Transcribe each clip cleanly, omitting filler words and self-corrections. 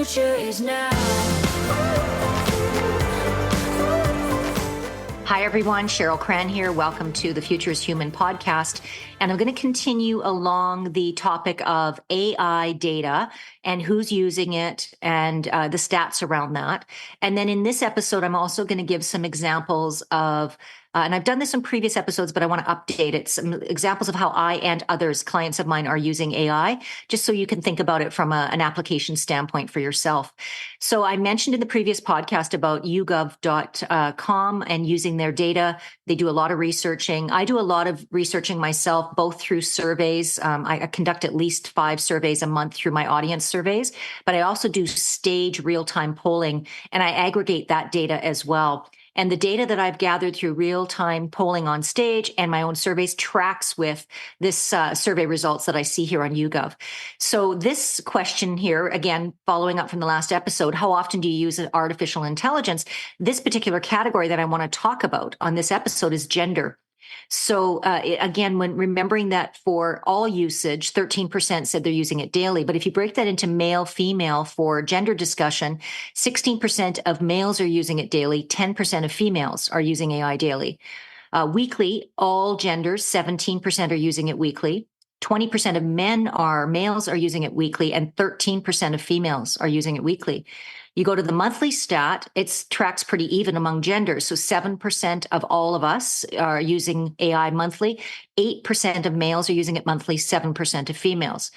future is now. Hi, everyone. Cheryl Cran here. Welcome to the Future is Human podcast. And I'm going to continue along the topic of AI data and who's using it and the stats around that. And then in this episode, I'm also going to give some examples of and I've done this in previous episodes, but I want to update it. Some examples of how I and others, clients of mine, are using AI, just so you can think about it from an application standpoint for yourself. So I mentioned in the previous podcast about YouGov.com and using their data. They do a lot of researching. I do a lot of researching myself, both through surveys. I conduct at least 5 surveys a month through my audience surveys, but I also do stage real-time polling, and I aggregate that data as well. And the data that I've gathered through real-time polling on stage and my own surveys tracks with this survey results that I see here on YouGov. So this question here, again, following up from the last episode, how often do you use artificial intelligence? This particular category that I want to talk about on this episode is gender. So again, when remembering that for all usage, 13% said they're using it daily. But if you break that into male, female for gender discussion, 16% of males are using it daily, 10% of females are using AI daily. Weekly, all genders, 17% are using it weekly. 20% of males are using it weekly, and 13% of females are using it weekly. You go to the monthly stat, it tracks pretty even among genders. So 7% of all of us are using AI monthly. 8% of males are using it monthly, 7% of females.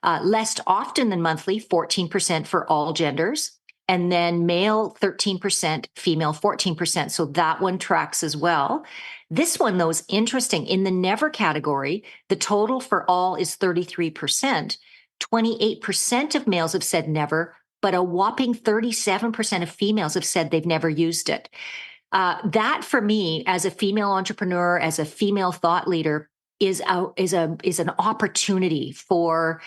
Less often than monthly, 14% for all genders. And then male, 13%, female, 14%. So that one tracks as well. This one, though, is interesting. In the never category, the total for all is 33%. 28% of males have said never, but a whopping 37% of females have said they've never used it. That, for me, as a female entrepreneur, as a female thought leader, is an opportunity for,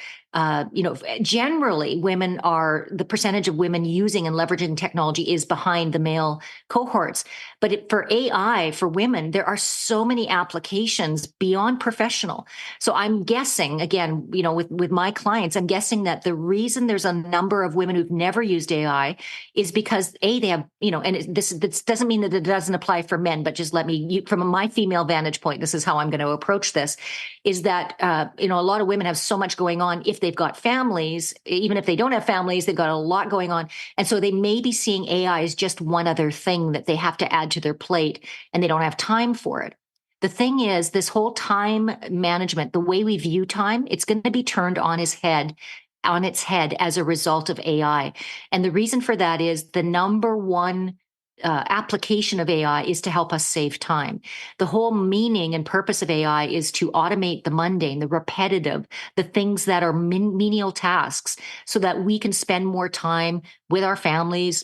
generally the percentage of women using and leveraging technology is behind the male cohorts. But for AI, for women, there are so many applications beyond professional. So I'm guessing, again, with my clients, I'm guessing that the reason there's a number of women who've never used AI is because they have, and this doesn't mean that it doesn't apply for men, but just from my female vantage point, this is how I'm going to approach this, is that, a lot of women have so much going on. If they've got families, even if they don't have families, they've got a lot going on. And so they may be seeing AI as just one other thing that they have to add to their plate, and they don't have time for it. The thing is, this whole time management, the way we view time, it's going to be turned on its head as a result of AI. And the reason for that is the number one application of AI is to help us save time. The whole meaning and purpose of AI is to automate the mundane, the repetitive, the things that are menial tasks, so that we can spend more time with our families,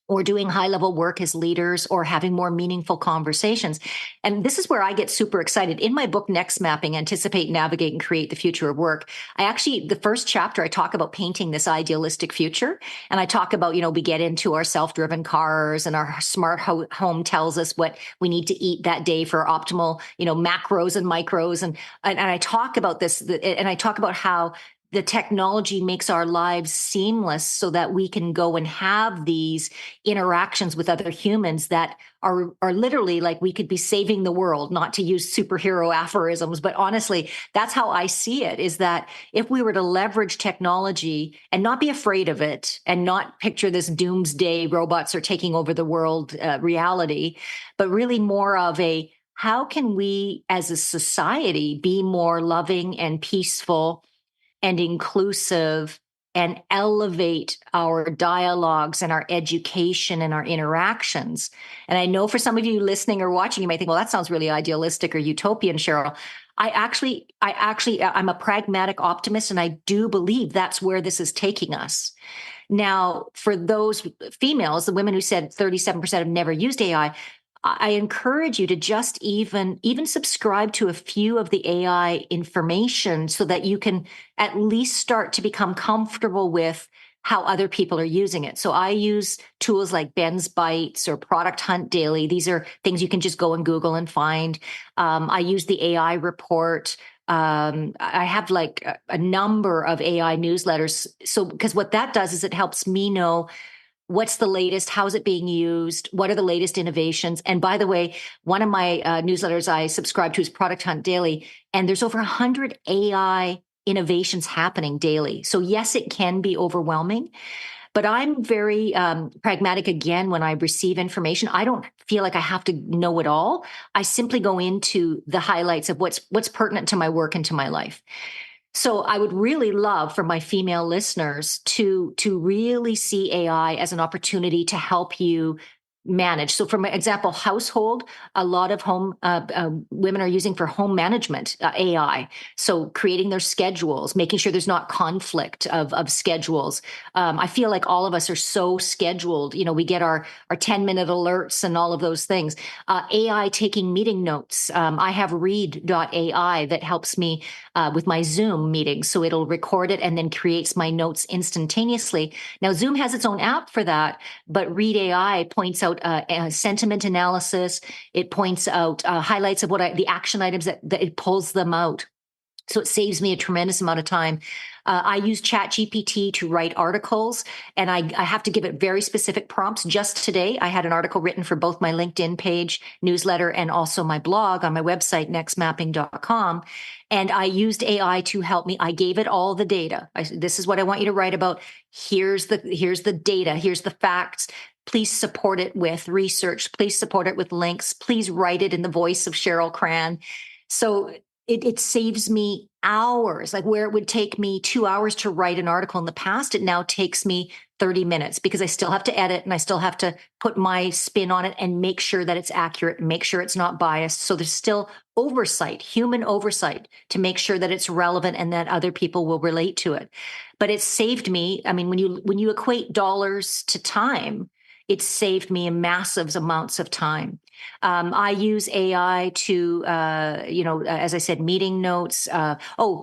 or doing high-level work as leaders, or having more meaningful conversations. And this is where I get super excited. In my book, Next Mapping, Anticipate, Navigate, and Create the Future of Work, the first chapter, I talk about painting this idealistic future. And I talk about, we get into our self-driven cars, and our smart home tells us what we need to eat that day for optimal, macros and micros. And I talk about this, and I talk about how the technology makes our lives seamless so that we can go and have these interactions with other humans that are literally like we could be saving the world, not to use superhero aphorisms, but honestly, that's how I see it, is that if we were to leverage technology and not be afraid of it, and not picture this doomsday robots are taking over the world reality, but really more of a, how can we as a society be more loving and peaceful and inclusive, and elevate our dialogues and our education and our interactions. And I know for some of you listening or watching, you might think, well, that sounds really idealistic or utopian, Cheryl. I'm a pragmatic optimist, and I do believe that's where this is taking us. Now, for those females, the women who said 37% have never used AI, I encourage you to just even subscribe to a few of the AI information, so that you can at least start to become comfortable with how other people are using it. So I use tools like Ben's Bytes or Product Hunt Daily. These are things you can just go and Google and find. I use the AI report. I have like a number of AI newsletters. So, because what that does is it helps me know what's the latest, how's it being used, what are the latest innovations. And by the way, one of my newsletters I subscribe to is Product Hunt Daily, and there's over 100 AI innovations happening daily. So yes, it can be overwhelming, but I'm very pragmatic again when I receive information. I don't feel like I have to know it all. I simply go into the highlights of what's pertinent to my work and to my life. So I would really love for my female listeners to really see AI as an opportunity to help you manage. So, for example, household, a lot of home women are using for home management AI. So, creating their schedules, making sure there's not conflict of schedules. I feel like all of us are so scheduled. We get our 10-minute alerts and all of those things. AI taking meeting notes. I have Read.ai that helps me with my Zoom meetings. So it'll record it and then creates my notes instantaneously. Now, Zoom has its own app for that, but Read AI points out sentiment analysis. It points out highlights of the action items that it pulls them out. So it saves me a tremendous amount of time. I use ChatGPT to write articles, and I have to give it very specific prompts. Just today, I had an article written for both my LinkedIn page, newsletter, and also my blog on my website, nextmapping.com. And I used AI to help me. I gave it all the data. This is what I want you to write about. Here's the data. Here's the facts. Please support it with research. Please support it with links. Please write it in the voice of Cheryl Cran. So it saves me hours. Like where it would take me 2 hours to write an article in the past, it now takes me 30 minutes because I still have to edit and I still have to put my spin on it and make sure that it's accurate, make sure it's not biased. So there's still oversight, human oversight, to make sure that it's relevant and that other people will relate to it. But it's saved me. I mean, when you equate dollars to time, it's saved me massive amounts of time. I use AI to, as I said, meeting notes,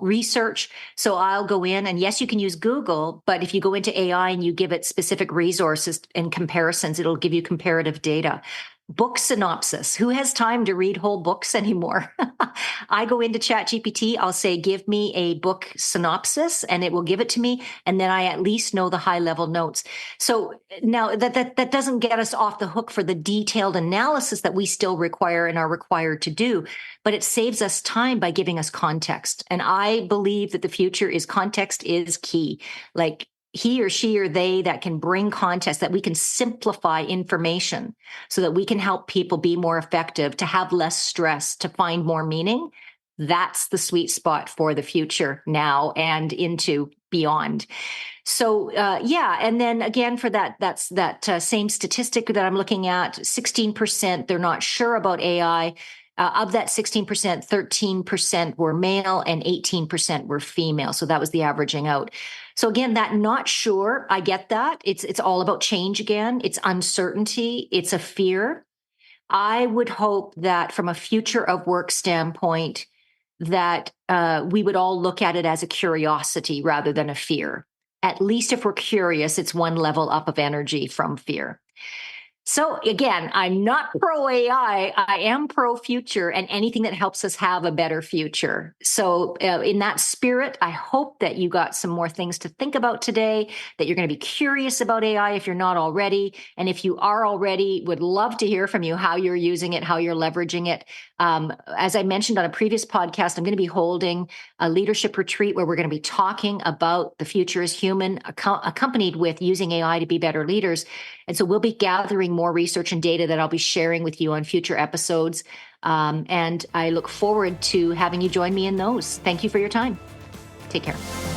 research. So I'll go in and yes, you can use Google, but if you go into AI and you give it specific resources and comparisons, it'll give you comparative data. Book synopsis. Who has time to read whole books anymore? I go into ChatGPT. I'll say, give me a book synopsis, and it will give it to me. And then I at least know the high level notes. So now that doesn't get us off the hook for the detailed analysis that we still require and are required to do, but it saves us time by giving us context. And I believe that the future is context is key. Like, he or she or they that can bring context, that we can simplify information so that we can help people be more effective, to have less stress, to find more meaning. That's the sweet spot for the future now and into beyond. So and then again for that's same statistic that I'm looking at, 16% they're not sure about AI. Of that 16%, 13% were male and 18% were female. So that was the averaging out. So again, that not sure, I get that. It's all about change again. It's uncertainty. It's a fear. I would hope that from a future of work standpoint, that we would all look at it as a curiosity rather than a fear. At least if we're curious, it's one level up of energy from fear. So again, I'm not pro AI. I am pro future and anything that helps us have a better future. So in that spirit, I hope that you got some more things to think about today, that you're going to be curious about AI if you're not already. And if you are already, would love to hear from you how you're using it, how you're leveraging it. As I mentioned on a previous podcast, I'm going to be holding a leadership retreat where we're going to be talking about the future is human, accompanied with using AI to be better leaders. And so we'll be gathering more research and data that I'll be sharing with you on future episodes. And I look forward to having you join me in those. Thank you for your time. Take care.